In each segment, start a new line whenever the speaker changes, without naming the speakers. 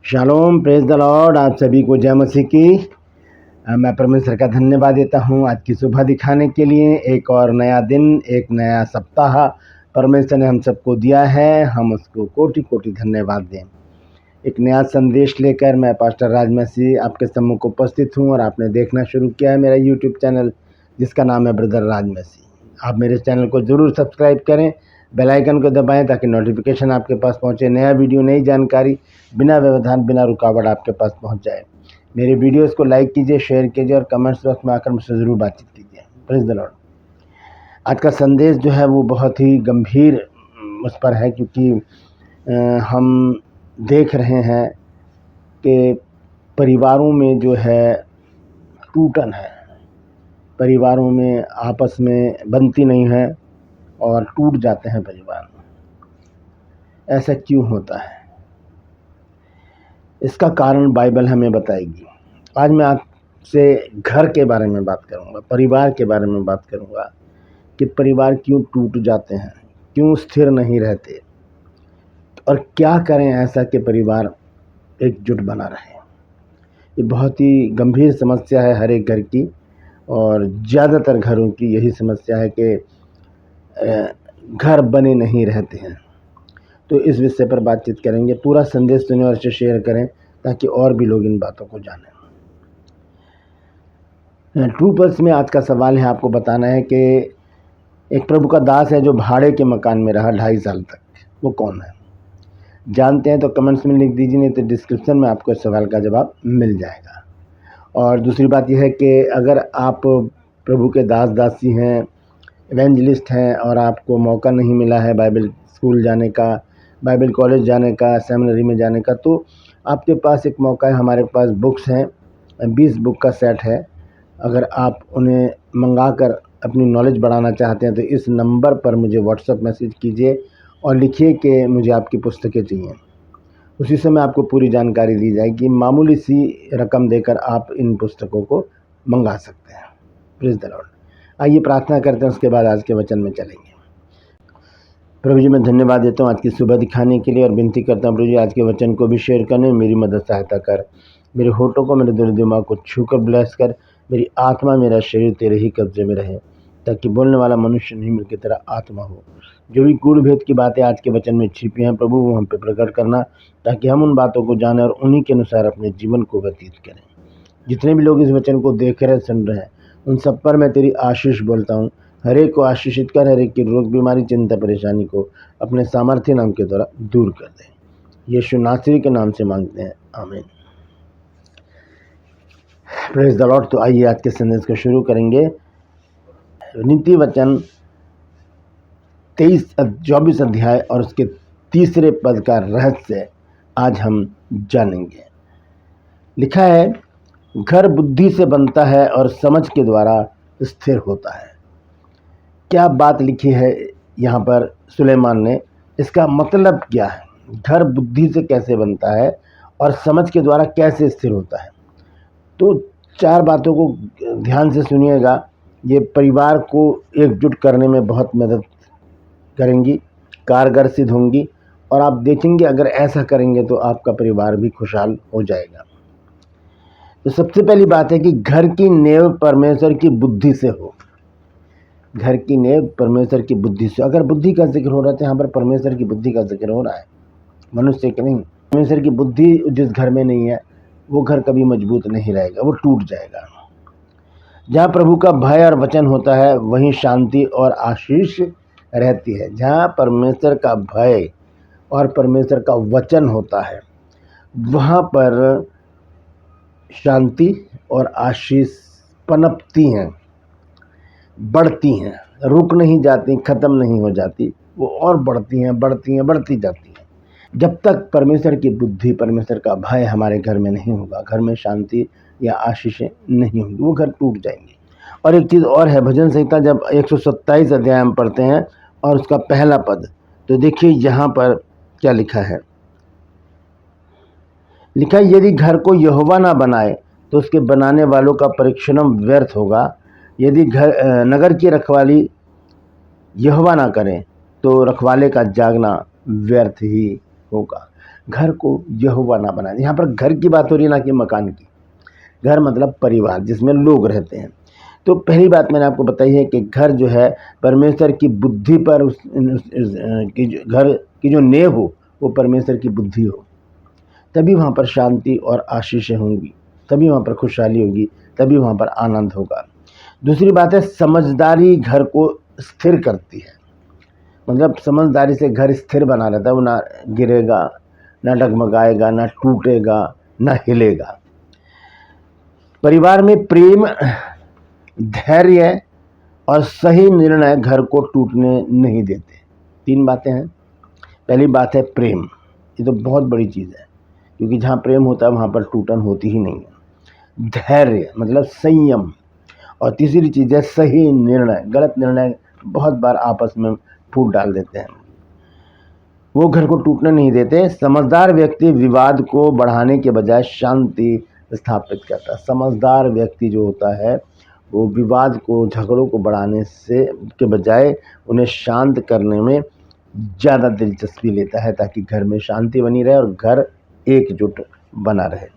Shalom, praise the Lord. आप सभी को जय मसीह की। मैं परमेश्वर का धन्यवाद देता हूं आज की सुबह दिखाने के लिए। एक और नया दिन, एक नया सप्ताह परमेश्वर ने हम सबको दिया है। हम उसको कोटि कोटि धन्यवाद दें। एक नया संदेश लेकर मैं पास्टर राज मसीह आपके सम्मुख उपस्थित हूं और आपने देखना शुरू किया है मेरा यूट्यूब चैनल जिसका नाम है ब्रदर राज मसीह। आप मेरे चैनल को ज़रूर सब्सक्राइब करें, बेल आइकन को दबाएं ताकि नोटिफिकेशन आपके पास पहुंचे। नया वीडियो, नई जानकारी बिना व्यवधान, बिना रुकावट आपके पास पहुंच जाए। मेरे वीडियोस को लाइक कीजिए, शेयर कीजिए और कमेंट्स बॉक्स में आकर मुझसे ज़रूर बातचीत कीजिए। Praise the Lord. आज का संदेश जो है वो बहुत ही गंभीर उस पर है, क्योंकि हम देख रहे हैं कि परिवारों में जो है टूटन है, परिवारों में आपस में बनती नहीं है और टूट जाते हैं परिवार। ऐसा क्यों होता है? इसका कारण बाइबल हमें बताएगी। आज मैं आपसे घर के बारे में बात करूंगा, परिवार के बारे में बात करूंगा कि परिवार क्यों टूट जाते हैं, क्यों स्थिर नहीं रहते और क्या करें ऐसा कि परिवार एकजुट बना रहे। ये बहुत ही गंभीर समस्या है हर एक घर की, और ज़्यादातर घरों की यही समस्या है कि घर बने नहीं रहते हैं। तो इस विषय पर बातचीत करेंगे। पूरा संदेश सुने और इसे शेयर करें ताकि और भी लोग इन बातों को जानें। ट्रू पल्स में आज का सवाल है, आपको बताना है कि एक प्रभु का दास है जो भाड़े के मकान में रहा 2.5 साल तक। वो कौन है? जानते हैं तो कमेंट्स में लिख दीजिए, नहीं तो डिस्क्रिप्शन में आपको इस सवाल का जवाब मिल जाएगा। और दूसरी बात यह है कि अगर आप प्रभु के दास दासी हैं, इवेंजलिस्ट हैं और आपको मौका नहीं मिला है बाइबल स्कूल जाने का, बाइबल कॉलेज जाने का, सेमिनरी में जाने का, तो आपके पास एक मौका है। हमारे पास बुक्स हैं, 20 बुक का सेट है। अगर आप उन्हें मंगा कर अपनी नॉलेज बढ़ाना चाहते हैं तो इस नंबर पर मुझे व्हाट्सएप मैसेज कीजिए और लिखिए कि मुझे आपकी पुस्तकें चाहिए। उसी समय आपको पूरी जानकारी दी जाएगी। मामूली सी रकम देकर आप इन पुस्तकों को मंगा सकते हैं। Praise the Lord. आइए प्रार्थना करते हैं, उसके बाद आज के वचन में चलेंगे। प्रभु जी, मैं धन्यवाद देता हूँ आज की सुबह दिखाने के लिए और विनती करता हूँ प्रभु जी, आज के वचन को भी शेयर करने में मेरी मदद सहायता कर। मेरे होठों को, मेरे दिल दिमाग को छूकर ब्लेस कर। मेरी आत्मा, मेरा शरीर तेरे ही कब्जे में रहे, ताकि बोलने वाला मनुष्य नहीं मिलकर तेरा आत्मा हो। जो भी गूढ़ भेद की बातें आज के वचन में छिपी हैं प्रभु, वो हम पे प्रकट करना, ताकि हम उन बातों को जानें और उन्हीं के अनुसार अपने जीवन को व्यतीत करें। जितने भी लोग इस वचन को देख रहे, सुन रहे हैं, उन सब पर मैं तेरी आशीष बोलता हूँ। हर एक को आशीषित कर, हर एक की रोग, बीमारी, चिंता, परेशानी को अपने सामर्थ्य नाम के द्वारा दूर कर दे। यीशु नासरी के नाम से मांगते हैं, आमीन। Praise the Lord. तो आइए आज के संदेश को शुरू करेंगे। नीति वचन 24 अध्याय और उसके 3 पद का रहस्य आज हम जानेंगे। लिखा है, घर बुद्धि से बनता है और समझ के द्वारा स्थिर होता है। क्या बात लिखी है यहाँ पर सुलेमान ने? इसका मतलब क्या है? घर बुद्धि से कैसे बनता है और समझ के द्वारा कैसे स्थिर होता है? तो 4 बातों को ध्यान से सुनिएगा। ये परिवार को एकजुट करने में बहुत मदद करेंगी, कारगर सिद्ध होंगी, और आप देखेंगे अगर ऐसा करेंगे तो आपका परिवार भी खुशहाल हो जाएगा। तो सबसे पहली बात है कि घर की नींव परमेश्वर की बुद्धि से हो। घर की नींव परमेश्वर की बुद्धि से। अगर बुद्धि का जिक्र हो रहा है तो यहाँ पर परमेश्वर की बुद्धि का जिक्र हो रहा है, मनुष्य की नहीं। परमेश्वर की बुद्धि जिस घर में नहीं है वो घर कभी मजबूत नहीं रहेगा, वो टूट जाएगा। जहाँ प्रभु का भय और वचन होता है वहीं शांति और आशीष रहती है। जहाँ परमेश्वर का भय और परमेश्वर का वचन होता है वहाँ पर शांति और आशीष पनपती हैं, बढ़ती हैं, रुक नहीं जाती, ख़त्म नहीं हो जाती, वो और बढ़ती हैं, बढ़ती हैं, बढ़ती जाती हैं। जब तक परमेश्वर की बुद्धि, परमेश्वर का भय हमारे घर में नहीं होगा, घर में शांति या आशीषें नहीं होंगी, वो घर टूट जाएंगे। और एक चीज़ और है, भजन संहिता जब 127 अध्याय हम पढ़ते हैं और उसका पहला पद, तो देखिए यहाँ पर क्या लिखा है। लिखा है, यदि घर को यहोवा ना बनाए तो उसके बनाने वालों का परिश्रम व्यर्थ होगा। यदि नगर की रखवाली यहोवा ना करें तो रखवाले का जागना व्यर्थ ही होगा। घर को यहोवा ना बनाए। यहाँ पर घर की बात हो रही है, ना कि मकान की। घर मतलब परिवार जिसमें लोग रहते हैं। तो पहली बात मैंने आपको बताई है कि घर जो है परमेश्वर की बुद्धि पर घर की जो नींव हो वो परमेश्वर की बुद्धि हो, तभी वहाँ पर शांति और आशीषें होंगी, तभी वहाँ पर खुशहाली होगी, तभी वहाँ पर आनंद होगा। दूसरी बात है, समझदारी घर को स्थिर करती है। मतलब समझदारी से घर स्थिर बना रहता है, वो ना गिरेगा, ना डगमगाएगा, ना टूटेगा, ना हिलेगा। परिवार में प्रेम, धैर्य और सही निर्णय घर को टूटने नहीं देते। 3 बातें हैं। पहली बात है प्रेम, ये तो बहुत बड़ी चीज़ है, क्योंकि जहाँ प्रेम होता है वहाँ पर टूटन होती ही नहीं है। धैर्य मतलब संयम, और तीसरी चीज़ है सही निर्णय। गलत निर्णय बहुत बार आपस में फूट डाल देते हैं, वो घर को टूटने नहीं देते। समझदार व्यक्ति विवाद को बढ़ाने के बजाय शांति स्थापित करता है। समझदार व्यक्ति जो होता है वो विवाद को, झगड़ों को बढ़ाने से के बजाय उन्हें शांत करने में ज़्यादा दिलचस्पी लेता है, ताकि घर में शांति बनी रहे और घर एकजुट बना रहे।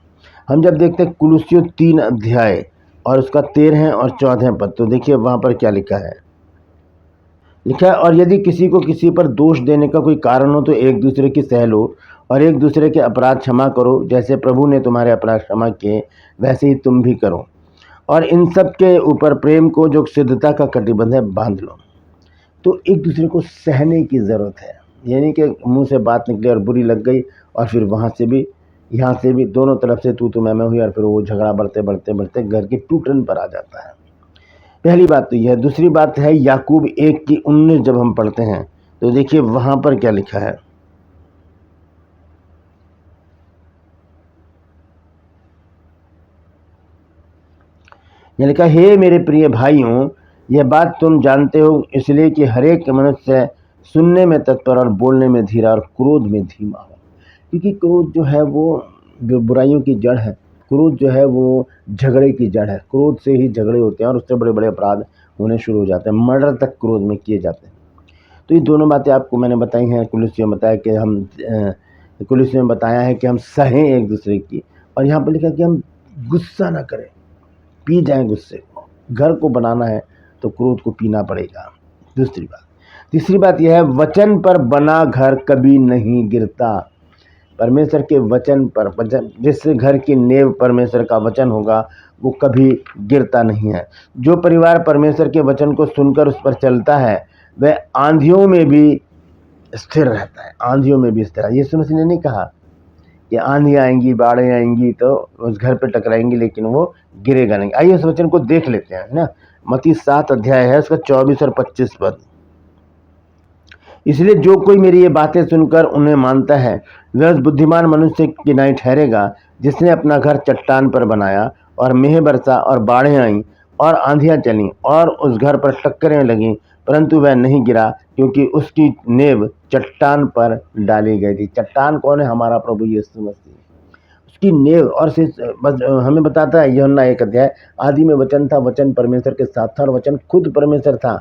हम जब देखते हैं कुलुस्सियों 3 अध्याय और उसका 13 और 14 पद, तो देखिए वहाँ पर क्या लिखा है। लिखा है, और यदि किसी को किसी पर दोष देने का कोई कारण हो तो एक दूसरे की सह लो और एक दूसरे के अपराध क्षमा करो, जैसे प्रभु ने तुम्हारे अपराध क्षमा किए वैसे ही तुम भी करो। और इन सब के ऊपर प्रेम को, जो सिद्धता का कटिबंध है, बांध लो। तो एक दूसरे को सहने की ज़रूरत है, यानी कि मुंह से बात निकली और बुरी लग गई और फिर वहाँ से भी यहाँ से भी दोनों तरफ से तू मैं हुई और फिर वो झगड़ा बढ़ते बढ़ते बढ़ते घर की टूटन पर आ जाता है। पहली बात तो यह है। दूसरी बात है याकूब 1:19 जब हम पढ़ते हैं तो देखिए वहाँ पर क्या लिखा है। यह लिखा, हे मेरे प्रिय भाइयों, यह बात तुम जानते हो इसलिए कि हरेक मनुष्य सुनने में तत्पर और बोलने में धीरा और क्रोध में धीमा हो, क्योंकि क्रोध जो है वो बुराइयों की जड़ है। क्रोध जो है वो झगड़े की जड़ है। क्रोध से ही झगड़े होते हैं और उससे बड़े बड़े अपराध होने शुरू हो जाते हैं। मर्डर तक क्रोध में किए जाते हैं। तो ये दोनों बातें आपको मैंने बताई हैं। कुलुस्सियों में बताया कि कुलुस्सियों में बताया है कि हम सहें एक दूसरे की, और यहाँ पर लिखा कि हम गुस्सा ना करें, पी जाए गुस्से को। घर को बनाना है तो क्रोध को पीना पड़ेगा। दूसरी बात, तीसरी बात यह है, वचन पर बना घर कभी नहीं गिरता। परमेश्वर के वचन पर, जिस घर की नींव परमेश्वर का वचन होगा वो कभी गिरता नहीं है। जो परिवार परमेश्वर के वचन को सुनकर उस पर चलता है वह आंधियों में भी स्थिर रहता है। आंधियों में भी स्थिर है। यीशु मसीह ने नहीं कहा कि आंधी आएंगी, बाढ़ें आएंगी तो उस घर पे टकराएंगी लेकिन वो गिरेगा नहीं। आइए उस वचन को देख लेते हैं ना। मत्ती 7 अध्याय है, उसका 24 और 25 पद। इसलिए जो कोई मेरी ये बातें सुनकर उन्हें मानता है वह उस बुद्धिमान मनुष्य की नाई ठहरेगा जिसने अपना घर चट्टान पर बनाया, और मेह बरसा और बाढ़ें आईं और आंधियां चलीं और उस घर पर टक्करें लगीं, परंतु वह नहीं गिरा क्योंकि उसकी नींव चट्टान पर डाली गई थी। चट्टान कौन है? हमारा प्रभु यीशु मसीह। उसकी नींव, और हमें बताता है यूहन्ना 1 अध्याय, आदि में वचन था, वचन परमेश्वर के साथ था और वचन खुद परमेश्वर था।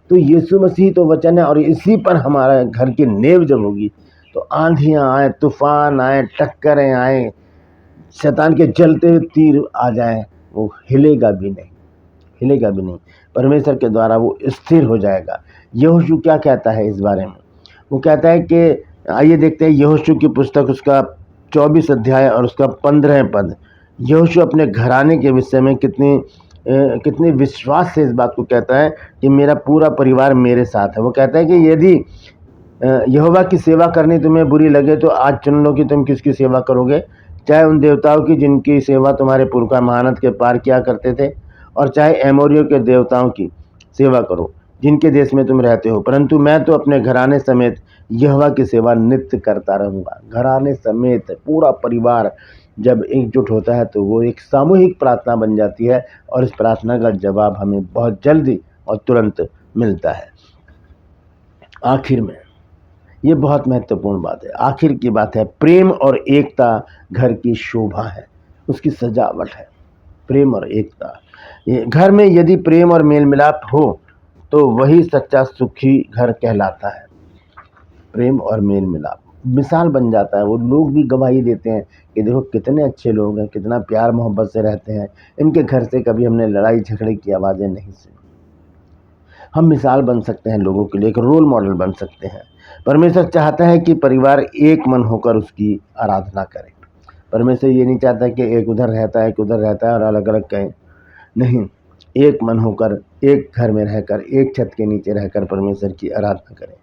तो यीशु मसीह तो वचन है, और इसी पर हमारा घर की नींव जब होगी तो आंधियां आए, तूफान आए, टक्करें आए, शैतान के जलते हुए तीर आ जाए, वो हिलेगा भी नहीं, हिलेगा भी नहीं। परमेश्वर के द्वारा वो स्थिर हो जाएगा। यहोशू क्या कहता है इस बारे में? वो कहता है कि आइए देखते हैं यहोशू की पुस्तक, उसका 24 अध्याय और उसका 15 पद। यहोशू अपने घराने के विषय में कितने विश्वास से इस बात को कहता है कि मेरा पूरा परिवार मेरे साथ है। वो कहता है कि यदि यहोवा की सेवा करनी तुम्हें बुरी लगे तो आज चुन लो कि तुम किसकी सेवा करोगे, चाहे उन देवताओं की जिनकी सेवा तुम्हारे पुरखा महानद के पार किया करते थे, और चाहे एमोरियों के देवताओं की सेवा करो जिनके देश में तुम रहते हो, परंतु मैं तो अपने घराने समेत यहोवा की सेवा नित्य करता रहूँगा। घराने समेत पूरा परिवार जब एकजुट होता है तो वो एक सामूहिक प्रार्थना बन जाती है, और इस प्रार्थना का जवाब हमें बहुत जल्दी और तुरंत मिलता है। आखिर में ये बहुत महत्वपूर्ण बात है, आखिर की बात है, प्रेम और एकता घर की शोभा है, उसकी सजावट है। प्रेम और एकता, ये घर में यदि प्रेम और मेल मिलाप हो तो वही सच्चा सुखी घर कहलाता है। प्रेम और मेल मिलाप, मिसाल बन जाता है। वो लोग भी गवाही देते हैं कि देखो कितने अच्छे लोग हैं, कितना प्यार मोहब्बत से रहते हैं, इनके घर से कभी हमने लड़ाई झगड़े की आवाज़ें नहीं सुनी। हम मिसाल बन सकते हैं लोगों के लिए, एक रोल मॉडल बन सकते हैं। परमेश्वर चाहता है कि परिवार एक मन होकर उसकी आराधना करे। परमेश्वर ये नहीं चाहता कि एक उधर रहता है, एक उधर रहता है और अलग अलग कहें। नहीं, एक मन होकर, एक घर में रहकर, एक छत के नीचे रहकर परमेश्वर की आराधना करें।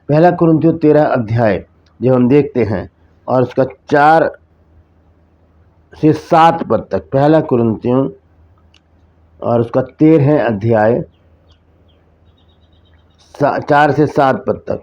पहला कुरिन्थियों 13 अध्याय जब हम देखते हैं और उसका 4 से 7 पद तक, पहला कुरिन्थियों और उसका 13 अध्याय 4 से 7 पद तक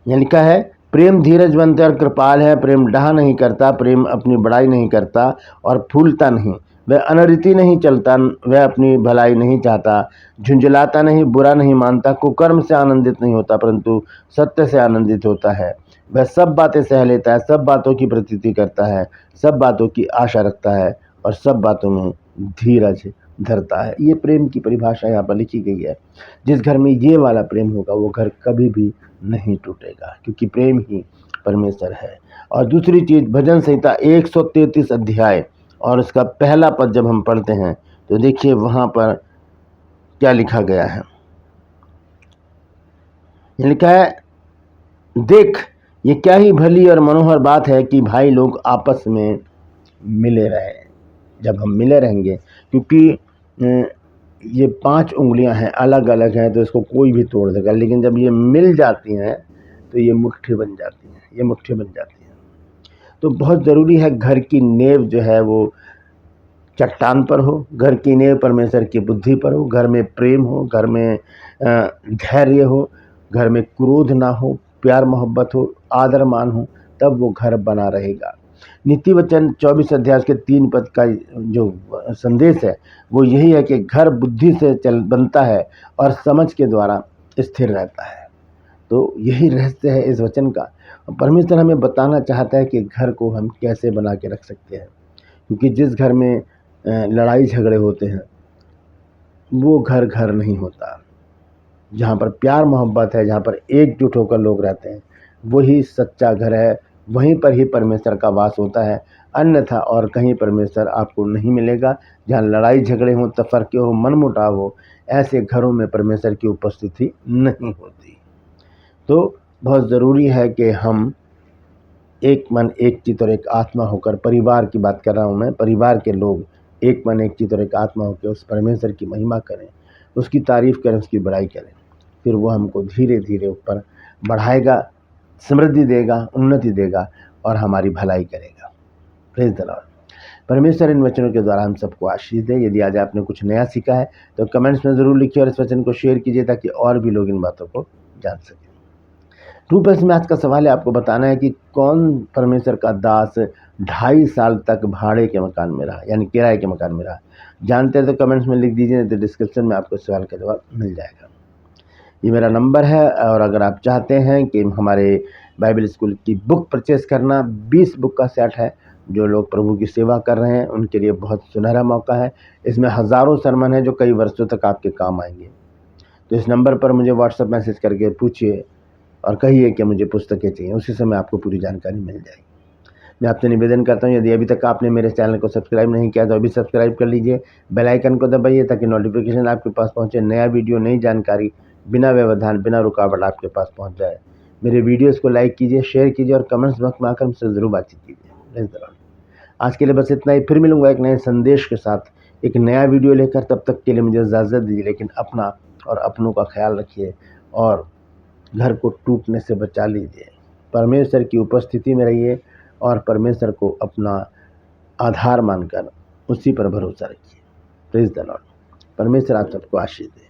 यहाँ लिखा है, प्रेम धीरजवंत और कृपाल है, प्रेम डाह नहीं करता, प्रेम अपनी बड़ाई नहीं करता और फूलता नहीं, वह अनरीति नहीं चलता, वह अपनी भलाई नहीं चाहता, झुंझलाता नहीं, बुरा नहीं मानता, कुकर्म से आनंदित नहीं होता, परंतु सत्य से आनंदित होता है। वह सब बातें सह लेता है, सब बातों की प्रतीति करता है, सब बातों की आशा रखता है और सब बातों में धीरज धरता है। ये प्रेम की परिभाषा यहाँ पर लिखी गई है। जिस घर में ये वाला प्रेम होगा वो घर कभी भी नहीं टूटेगा, क्योंकि प्रेम ही परमेश्वर है। और दूसरी चीज़, भजन संहिता 133 अध्याय और उसका पहला पद जब हम पढ़ते हैं तो देखिए वहाँ पर क्या लिखा गया है। लिखा है, देख ये क्या ही भली और मनोहर बात है कि भाई लोग आपस में मिले रहें। जब हम मिले रहेंगे, क्योंकि ये 5 उंगलियां हैं, अलग अलग हैं, तो इसको कोई भी तोड़ देगा, लेकिन जब ये मिल जाती हैं तो ये मुट्ठी बन जाती हैं, ये मुट्ठी बन जाती हैं। तो बहुत ज़रूरी है घर की नींव जो है वो चट्टान पर हो, घर की नींव परमेश्वर की बुद्धि पर हो, घर में प्रेम हो, घर में धैर्य हो, घर में क्रोध ना हो, प्यार मोहब्बत हो, आदर मान हो, तब वो घर बना रहेगा। नीति वचन 24 अध्याय के 3 पद का जो संदेश है वो यही है कि घर बुद्धि से बनता है और समझ के द्वारा स्थिर रहता है। तो यही रहस्य है इस वचन का। परमेश्वर हमें बताना चाहता है कि घर को हम कैसे बना के रख सकते हैं, क्योंकि जिस घर में लड़ाई झगड़े होते हैं वो घर घर नहीं होता। जहाँ पर प्यार मोहब्बत है, जहाँ पर एकजुट होकर लोग रहते हैं, वही सच्चा घर है, वहीं पर ही परमेश्वर का वास होता है। अन्यथा और कहीं परमेश्वर आपको नहीं मिलेगा। जहाँ लड़ाई झगड़े हों, तफरके हो, मनमुटाव हो, ऐसे घरों में परमेश्वर की उपस्थिति नहीं होती। तो बहुत ज़रूरी है कि हम एक मन एक चित्त और एक आत्मा होकर, परिवार की बात कर रहा हूँ मैं, परिवार के लोग एक मन एक चित्त और एक आत्मा होकर उस परमेश्वर की महिमा करें, उसकी तारीफ़ करें, उसकी बड़ाई करें। फिर वो हमको धीरे धीरे ऊपर बढ़ाएगा, समृद्धि देगा, उन्नति देगा और हमारी भलाई करेगा। Praise the Lord. परमेश्वर इन वचनों के द्वारा हम सबको आशीष दे। यदि आज आपने कुछ नया सीखा है तो कमेंट्स में ज़रूर लिखिए और इस वचन को शेयर कीजिए ताकि और भी लोग इन बातों को जान सकें। रूपस में आज का सवाल है, आपको बताना है कि कौन परमेश्वर का दास 2.5 साल तक भाड़े के मकान में रहा, यानी किराए के मकान में रहा। जानते हैं तो कमेंट्स में लिख दीजिए, तो डिस्क्रिप्शन में आपको सवाल का जवाब मिल जाएगा। ये मेरा नंबर है। और अगर आप चाहते हैं कि हमारे बाइबल स्कूल की बुक परचेज़ करना, 20 बुक का सेट है। जो लोग प्रभु की सेवा कर रहे हैं उनके लिए बहुत सुनहरा मौका है। इसमें हज़ारों सरमन हैं जो कई वर्षों तक आपके काम आएंगे। तो इस नंबर पर मुझे व्हाट्सएप मैसेज करके पूछिए और कहिए कि मुझे पुस्तकें चाहिए, उसी समय आपको पूरी जानकारी मिल जाएगी। मैं आपसे निवेदन करता हूँ, यदि अभी तक आपने मेरे चैनल को सब्सक्राइब नहीं किया तो अभी सब्सक्राइब कर लीजिए, बेल आइकन को दबाइए ताकि नोटिफिकेशन आपके पास पहुँचे, नया वीडियो, नई जानकारी बिना व्यवधान, बिना रुकावट आपके पास पहुँच जाए। मेरे वीडियोज़ को लाइक कीजिए, शेयर कीजिए और कमेंट्स बॉक्स में आकर मुझसे ज़रूर बातचीत कीजिए। Praise the Lord. आज के लिए बस इतना ही। फिर मिलूंगा एक नए संदेश के साथ, एक नया वीडियो लेकर। तब तक के लिए मुझे इजाज़त दीजिए, लेकिन अपना और अपनों का ख्याल रखिए और घर को टूटने से बचा लीजिए। परमेश्वर की उपस्थिति में रहिए और परमेश्वर को अपना आधार मानकर उसी पर भरोसा रखिए। Praise the Lord. परमेश्वर आप सबको आशीष दे।